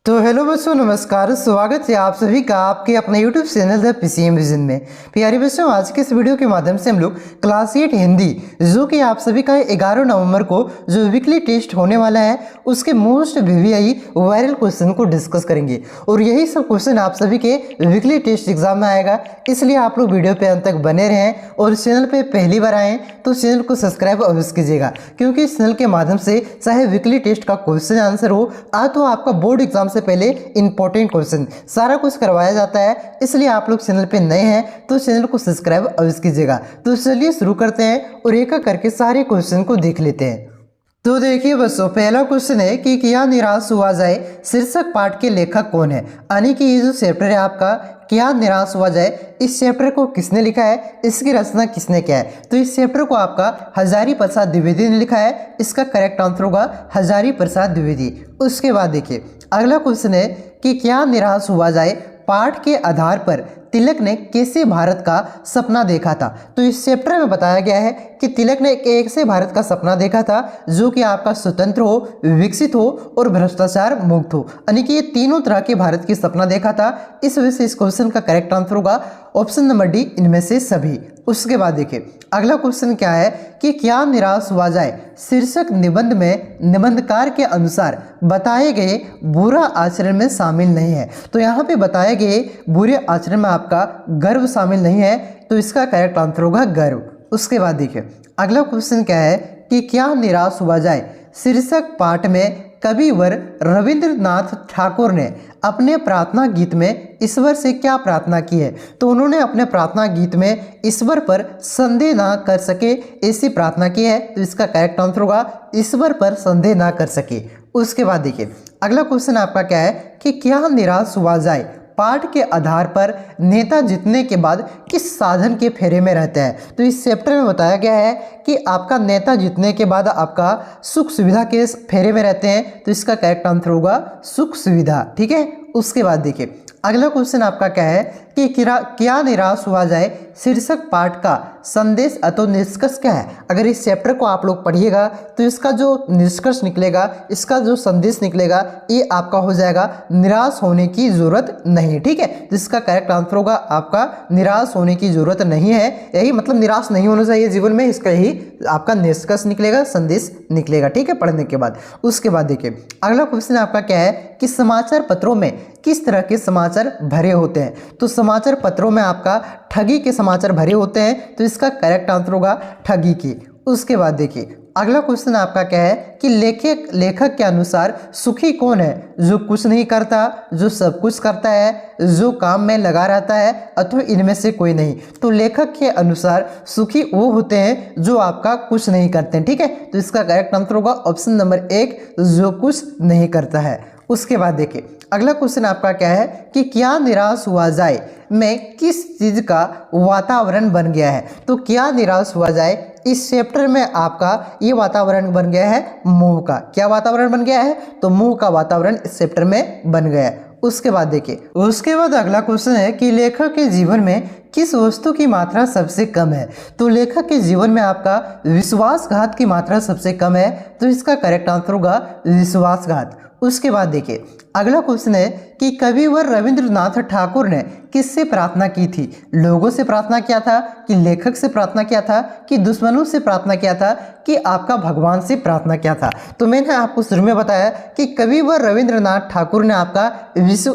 तो हेलो बच्चों, नमस्कार। स्वागत है आप सभी का आपके अपने YouTube channel the PCM vision में। प्यारे बच्चों, आज के इस वीडियो के माध्यम से हम लोग क्लास 8 हिंदी जो कि आप सभी का 11 नवंबर को जो वीकली टेस्ट होने वाला है उसके मोस्ट वीवीआई वायरल क्वेश्चन को डिस्कस करेंगे। और यही सब क्वेश्चन आप सभी के वीकली टेस्ट एग्जाम में आएगा, इसलिए आप लोग वीडियो पे अंत तक बने रहें। और चैनल पे पहली बार आएँ तो चैनल को सब्सक्राइब अवश्य कीजिएगा, क्योंकि इस चैनल के माध्यम से चाहे वीकली टेस्ट का क्वेश्चन आंसर हो तो आपका बोर्ड एग्जाम से पहले इंपॉर्टेंट क्वेश्चन सारा कुछ करवाया जाता है। इसलिए आप लोग चैनल पे नए हैं तो चैनल को सब्सक्राइब अवश्य कीजिएगा। तो चलिए शुरू करते हैं और एक एक करके सारे क्वेश्चन को देख लेते हैं। तो देखिए बच्चों, पहला क्वेश्चन है कि क्या निराश हुआ जाए शीर्षक पाठ के लेखक कौन है। यानी कि ये जो चैप्टर है आपका क्या निराश हुआ जाए, इस चैप्टर को किसने लिखा है, इसकी रचना किसने किया है। तो इस चैप्टर को आपका हजारी प्रसाद द्विवेदी ने लिखा है। इसका करेक्ट आंसर होगा हजारी प्रसाद द्विवेदी। उसके बाद देखिए अगला क्वेश्चन है कि क्या निराश हुआ जाए पाठ के आधार पर तिलक ने कैसे भारत का सपना देखा था। तो इस चैप्टर में बताया गया है कि तिलक ने एक ऐसे भारत का सपना देखा था जो कि आपका स्वतंत्र हो, विकसित हो और भ्रष्टाचार मुक्त हो। यानी कि ये तीनों तरह के भारत की सपना देखा था। इस वजह से इस क्वेश्चन का करेक्ट आंसर होगा ऑप्शन नंबर डी, इनमें से सभी। उसके बाद देखिए अगला क्वेश्चन क्या है कि क्या निराश हुआ जाए शीर्षक निबंध में निबंधकार के अनुसार बताए गए बुरा आचरण में शामिल नहीं है। तो यहाँ पे बताए गए बुरे आचरण में आपका गर्व शामिल नहीं है, तो इसका करेक्ट आंसर होगा गर्व। उसके बाद देखिए अगला क्वेश्चन क्या है कि क्या निराश हुआ जाए शीर्षक पाठ में कविवर रविंद्रनाथ ठाकुर ने अपने प्रार्थना गीत में ईश्वर से क्या प्रार्थना की है। तो उन्होंने अपने प्रार्थना गीत में ईश्वर पर संदेह ना कर सके ऐसी प्रार्थना की है। तो इसका करेक्ट आंसर होगा ईश्वर पर संदेह ना कर सके। उसके बाद देखिए अगला क्वेश्चन आपका क्या है कि क्या निराश हुआ जाए पाठ के आधार पर नेता जीतने के बाद किस साधन के फेरे में रहता है। तो इस चैप्टर में बताया गया है कि आपका नेता जीतने के बाद आपका सुख सुविधा के फेरे में रहते हैं। तो इसका करेक्ट आंसर होगा सुख सुविधा। ठीक है। उसके बाद देखिए अगला क्वेश्चन आपका क्या है कि क्या निराश हुआ जाए शीर्षक पाठ का संदेश अथवा निष्कर्ष क्या है। अगर इस चैप्टर को आप लोग पढ़िएगा तो इसका जो निष्कर्ष निकलेगा, इसका जो संदेश निकलेगा, ये आपका हो जाएगा निराश होने की जरूरत नहीं। ठीक है। तो इसका करेक्ट आंसर होगा आपका निराश होने की जरूरत नहीं है। यही मतलब निराश नहीं होना चाहिए जीवन में, इसका यही आपका निष्कर्ष निकलेगा, संदेश निकलेगा। ठीक है, पढ़ने के बाद। उसके बाद देखिए अगला क्वेश्चन आपका क्या है कि समाचार पत्रों में किस तरह के समाचार भरे होते हैं। तो समाचार पत्रों में आपका ठगी के समाचार भरे होते हैं। तो इसका करेक्ट आंसर होगा ठगी की। उसके बाद देखिए अगला क्वेश्चन आपका क्या है कि लेखक के अनुसार सुखी कौन है, जो कुछ नहीं करता, जो सब कुछ करता है, जो काम में लगा रहता है, अथवा इनमें से कोई नहीं। तो लेखक के अनुसार सुखी वो होते हैं जो आपका कुछ नहीं करते हैं। ठीक है। तो इसका करेक्ट आंसर होगा ऑप्शन नंबर 1, जो कुछ नहीं करता है। उसके बाद देखिए अगला क्वेश्चन आपका क्या है कि क्या निराश हुआ जाए में किस चीज का वातावरण बन गया है। तो क्या निराश हुआ जाए इस चैप्टर में आपका ये वातावरण बन गया है मोह का। क्या वातावरण बन गया है? तो मोह का वातावरण इस चैप्टर में बन गया है। उसके बाद देखिए उसके बाद अगला क्वेश्चन है कि लेखक के जीवन में किस वस्तु की मात्रा सबसे कम है। तो लेखक के जीवन में आपका विश्वासघात की मात्रा सबसे कम है। तो इसका करेक्ट आंसर होगा विश्वासघात। उसके बाद देखिए अगला क्वेश्चन है कि कविवर रविंद्रनाथ ठाकुर ने किससे प्रार्थना की थी। लोगों से प्रार्थना किया था कि लेखक से प्रार्थना किया था कि दुश्मनों से प्रार्थना किया था कि आपका भगवान से प्रार्थना किया था। तो मैंने आपको शुरू में बताया कि कविवर रविंद्रनाथ ठाकुर ने आपका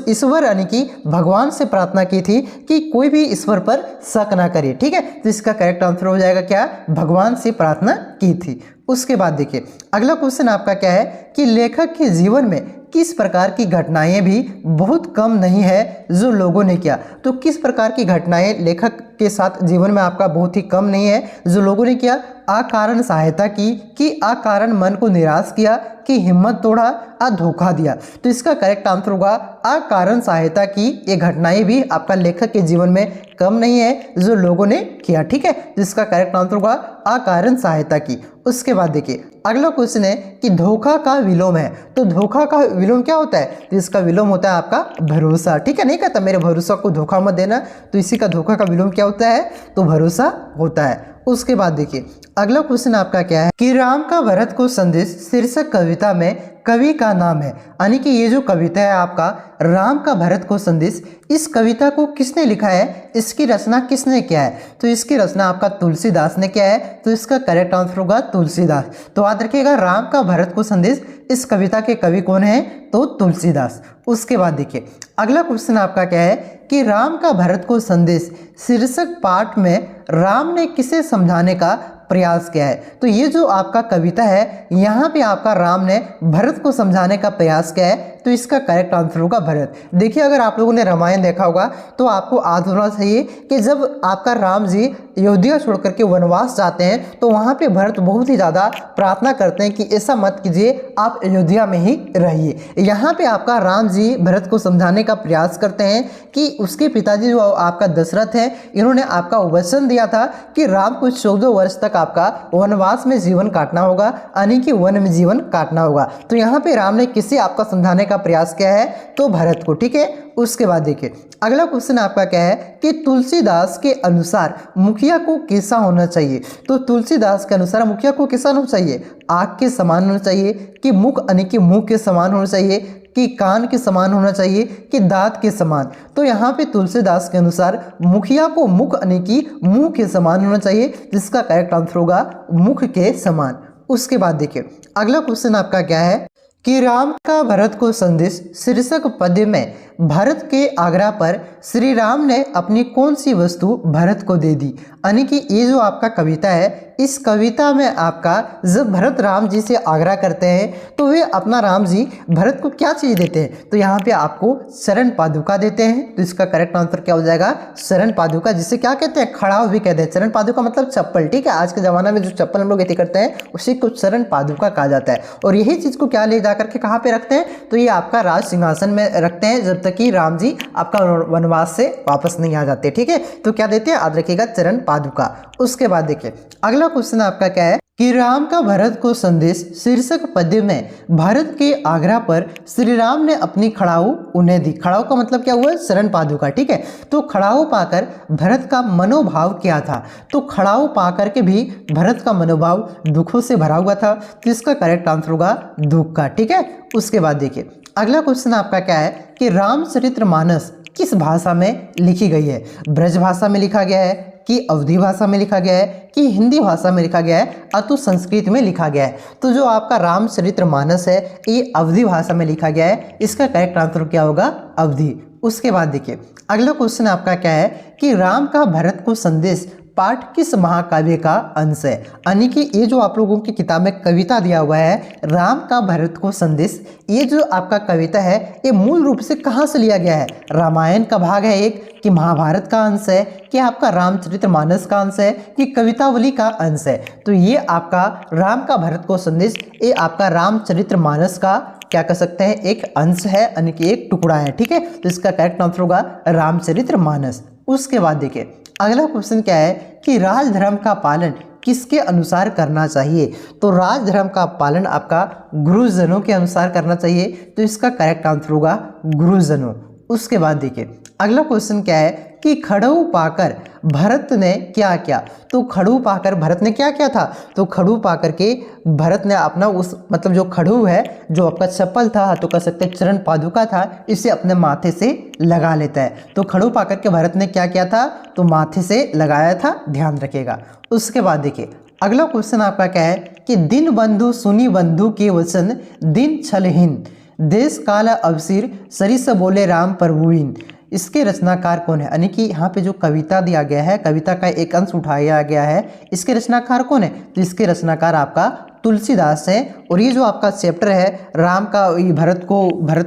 ईश्वर यानी कि भगवान से प्रार्थना की थी कि कोई भी ईश्वर पर शक ना करे। ठीक है। तो इसका करेक्ट आंसर हो जाएगा क्या, भगवान से प्रार्थना की थी। उसके बाद देखिए अगला क्वेश्चन आपका क्या है कि लेखक के जीवन में किस प्रकार की घटनाएं भी बहुत कम नहीं है जो लोगों ने किया। तो किस प्रकार की घटनाएं लेखक के साथ जीवन में आपका बहुत ही कम नहीं है जो लोगों ने किया। अकारण सहायता की कि अकारण मन को निराश किया कि हिम्मत तोड़ा, धोखा दिया। तो इसका करेक्ट आंसर होगा अकारण सहायता की। ये घटनाएं भी आपका लेखक के जीवन में कम नहीं है जो लोगों ने किया। ठीक है। तो इसका करेक्ट आंसर होगा अकारण सहायता की। उसके बाद देखिए अगला क्वेश्चन है कि धोखा का विलोम है। तो धोखा का विलोम क्या होता है। तो इसका विलोम होता है आपका भरोसा। ठीक है। नहीं कहता मेरे भरोसा को धोखा मत देना। तो इसी का धोखा का विलोम क्या होता है, तो भरोसा होता है। उसके बाद देखिए अगला क्वेश्चन आपका क्या है कि राम का भरत को संदेश शीर्षक कविता में कवि का नाम है। यानी कि ये जो कविता है आपका राम का भरत को संदेश, इस कविता को किसने लिखा है, इसकी रचना किसने किया है? तो इसकी रचना आपका तुलसीदास ने किया है। तो इसका करेक्ट आंसर होगा तुलसीदास। तो याद रखिएगा राम का भरत को संदेश, इस कविता के कवि कौन है? तो तुलसीदास। उसके बाद देखिए अगला क्वेश्चन आपका क्या है कि राम का भरत को संदेश शीर्षक पाठ में राम ने किसे समझाने का प्रयास किया है? तो ये जो आपका कविता है यहाँ पे आपका राम ने भरत को समझाने का प्रयास किया है। तो इसका करेक्ट आंसर होगा भरत। देखिए अगर आप लोगों ने रामायण देखा होगा तो आपको याद होना चाहिए कि जब आपका राम जी अयोध्या छोड़ करके वनवास जाते हैं तो वहाँ पे भरत बहुत ही ज़्यादा प्रार्थना करते हैं कि ऐसा मत कीजिए, आप अयोध्या में ही रहिए। यहाँ पे आपका राम जी भरत को समझाने का प्रयास करते हैं कि उसके पिताजी जो आपका दशरथ है, इन्होंने आपका वचन दिया था कि राम को 14 वर्ष तक आपका वनवास में जीवन काटना होगा, यानी कि वन में जीवन काटना होगा। तो यहाँ पे राम ने किसे आपका समझाने का प्रयास किया है? तो भरत को। ठीक है, उसके बाद देखिए अगला क्वेश्चन आपका क्या है कि तुलसीदास के अनुसार मुखिया को कैसा होना चाहिए? तो तुलसीदास के अनुसार मुखिया को कैसा होना चाहिए? आँख के समान होना चाहिए, कि मुख यानी कि मुंह के समान होना चाहिए, कि कान के समान होना चाहिए, कि दांत के समान? तो यहाँ पे तुलसीदास के अनुसार मुखिया को मुख यानी कि मुंह के समान होना चाहिए, जिसका करेक्ट आंसर होगा मुख के समान। उसके बाद देखिए अगला क्वेश्चन आपका क्या है कि राम का भरत को संदेश शीर्षक पद्य में भरत के आग्रह पर श्री राम ने अपनी कौन सी वस्तु भरत को दे दी? यानी कि ये जो आपका कविता है, इस कविता में आपका जब भरत राम जी से आग्रह करते हैं तो वे अपना राम जी भरत को क्या चीज़ देते हैं? तो यहाँ पे आपको शरण पादुका देते हैं। तो इसका करेक्ट आंसर क्या हो जाएगा? शरण पादुका, जिसे क्या कहते हैं? खड़ाऊ भी कहते हैं। शरण पादुका मतलब चप्पल। ठीक है, आज के ज़माना में जो चप्पल हम लोग खेती करते हैं उसी को शरण पादुका कहा जाता है। और यही चीज़ को क्या ले जा करके कहाँ पे रखते हैं? तो ये आपका राज सिंहासन में रखते हैं जब तक कि राम जी आपका वनवास से वापस नहीं आ जाते। ठीक है, तो क्या देते हैं? याद रखिएगा चरण पादुका। उसके बाद देखिए अगला क्वेश्चन आपका क्या है कि राम का भरत को संदेश शीर्षक पद्य में भरत के आग्रह पर श्री राम ने अपनी खड़ाऊ उन्हें दी। खड़ाऊ का मतलब क्या हुआ? शरण पादुका। ठीक है, तो खड़ाऊ पाकर भरत का मनोभाव क्या था? तो खड़ाऊ पाकर के भी भरत का मनोभाव दुखों से भरा हुआ था। तो इसका करेक्ट आंसर होगा दुख का। ठीक है, उसके बाद देखिए अगला क्वेश्चन आपका क्या है कि रामचरितमानस किस भाषा में लिखी गई है? ब्रज भाषा में लिखा गया है, कि अवधी भाषा में लिखा गया है, कि हिंदी भाषा में लिखा गया है, अतु संस्कृत में लिखा गया है? तो जो आपका रामचरितमानस है ये अवधी भाषा में लिखा गया है। इसका करेक्ट आंसर क्या होगा? अवधी। उसके बाद देखिए अगला क्वेश्चन आपका क्या है कि राम का भरत को संदेश पाठ किस महाकाव्य का अंश है? यानी कि ये जो आप लोगों की किताब में कविता दिया हुआ है राम का भरत को संदेश, ये जो आपका कविता है ये मूल रूप से कहाँ से लिया गया है? रामायण का भाग है एक, कि महाभारत का अंश है, कि आपका रामचरितमानस का अंश है, कि कवितावली का अंश है? तो ये आपका राम का भरत को संदेश ये आपका रामचरितमानस का क्या कह सकते हैं? एक अंश है, यानी कि एक टुकड़ा है। ठीक है, तो इसका करेक्ट आंसर होगा रामचरितमानस। उसके बाद देखिए अगला क्वेश्चन क्या है कि राजधर्म का पालन किसके अनुसार करना चाहिए? तो राजधर्म का पालन आपका गुरुजनों के अनुसार करना चाहिए। तो इसका करेक्ट आंसर होगा गुरुजनों। उसके बाद देखिए अगला क्वेश्चन क्या है कि खड़ू पाकर भरत ने क्या किया? तो खड़ू पाकर भरत ने क्या किया था? तो खड़ू पाकर के भरत ने अपना उस मतलब जो खड़ू है, जो आपका चप्पल था, तो कह सकते चरण पादुका था, इसे अपने माथे से लगा लेता है। तो खड़ू पाकर के भरत ने क्या किया था? तो माथे से लगाया था, ध्यान रखिएगा। उसके बाद देखिए अगला क्वेश्चन आपका क्या है कि दिन बंधु सुनी बंधु के वचन दिन छलहीन देश काल अवसीर सरिस बोले राम प्रभुइन, इसके रचनाकार कौन है? यानी कि यहाँ पे जो कविता दिया गया है, कविता का एक अंश उठाया गया है, इसके रचनाकार कौन है? तो इसके रचनाकार आपका तुलसीदास है। और ये जो आपका चैप्टर है राम का भरत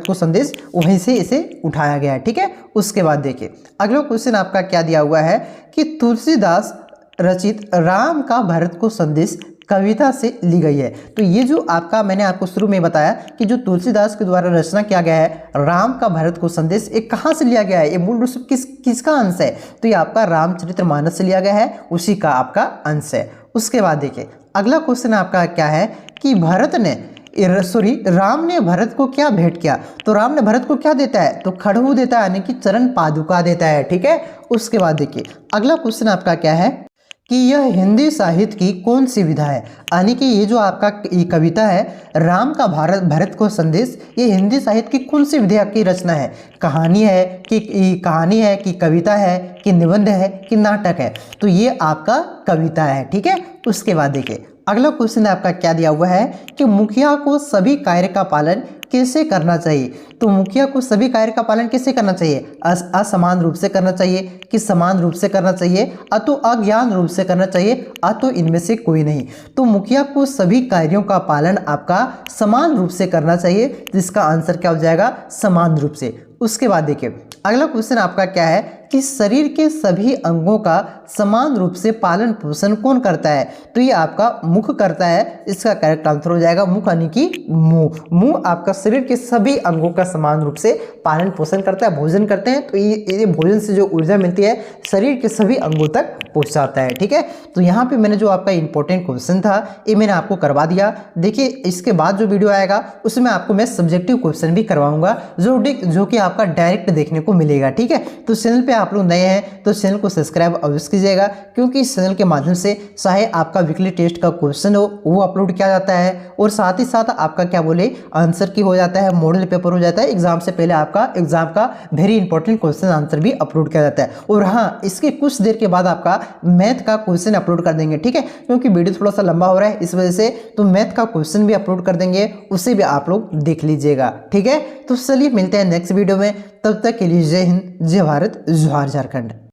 को संदेश, वहीं से इसे उठाया गया है। ठीक है, उसके बाद देखिए अगला क्वेश्चन आपका क्या दिया हुआ है कि तुलसीदास रचित राम का भरत को संदेश कविता से ली गई है। तो ये जो आपका मैंने आपको शुरू में बताया कि जो तुलसीदास के द्वारा रचना किया गया है राम का भरत को संदेश, ये कहाँ से लिया गया है? ये मूल रूप से किसका अंश है? तो ये आपका रामचरितमानस से लिया गया है, उसी का आपका अंश है। उसके बाद देखिए अगला क्वेश्चन आपका क्या है कि राम ने भरत को क्या भेंट किया? तो राम ने भरत को क्या देता है? तो खड़ू देता है, यानी कि चरण पादुका देता है। ठीक है, उसके बाद देखिए अगला क्वेश्चन आपका क्या है कि यह हिंदी साहित्य की कौन सी विधा है। यानी कि ये जो आपका ये कविता है राम का भरत को संदेश, ये हिंदी साहित्य की कौन सी विधा की रचना है। कहानी है कि कविता है कि निबंध है कि नाटक है। तो ये आपका कविता है, ठीक है। उसके बाद देखिए अगला क्वेश्चन आपका क्या दिया हुआ है कि मुखिया को सभी कार्य का पालन कैसे करना चाहिए। तो मुखिया को सभी कार्य का पालन कैसे करना चाहिए, असमान रूप से करना चाहिए कि समान रूप से करना चाहिए, अतो अज्ञान रूप से करना चाहिए, अतो इनमें से कोई नहीं। तो मुखिया को सभी कार्यों का पालन आपका समान रूप से करना चाहिए, जिसका आंसर क्या हो जाएगा, समान रूप से। उसके बाद देखिए अगला क्वेश्चन आपका क्या है कि शरीर के सभी अंगों का समान रूप से पालन पोषण कौन करता है। तो ये आपका मुख करता है, इसका करेक्ट आंसर हो जाएगा मुख यानी कि मुंह। मुंह आपका शरीर के सभी अंगों का समान रूप से पालन पोषण करता है, भोजन करते हैं। तो ये भोजन से जो ऊर्जा मिलती है शरीर के सभी अंगों तक पहुंचाता है, ठीक है। तो यहाँ पे मैंने जो आपका इंपॉर्टेंट क्वेश्चन था ये मैंने आपको करवा दिया। देखिए इसके बाद जो वीडियो आएगा उसमें आपको मैं सब्जेक्टिव क्वेश्चन भी करवाऊंगा जो कि आपका डायरेक्ट देखने को मिलेगा, ठीक है। तो चैनल पे आप लोग नए हैं तो चैनल को सब्सक्राइब अवश्य कीजिएगा, क्योंकि इस चैनल के माध्यम से चाहे आपका वीकली टेस्ट का क्वेश्चन हो वो अपलोड किया जाता है, और साथ ही साथ आपका क्या बोले आंसर की हो जाता है, मॉडल पेपर हो जाता है, एग्जाम से पहले आपका एग्जाम का वेरी इंपॉर्टेंट क्वेश्चन आंसर भी अपलोड किया जाता है। और हाँ, इसके कुछ देर के बाद आपका मैथ का क्वेश्चन अपलोड कर देंगे, ठीक है, क्योंकि वीडियो थोड़ा सा लंबा हो रहा है इस वजह से। तो मैथ का क्वेश्चन भी अपलोड कर देंगे, उसे भी आप लोग देख लीजिएगा, ठीक है। तो चलिए मिलते हैं नेक्स्ट वीडियो में, तब तक के लिए जय हिंद, जय भारत, जोहार झारखंड।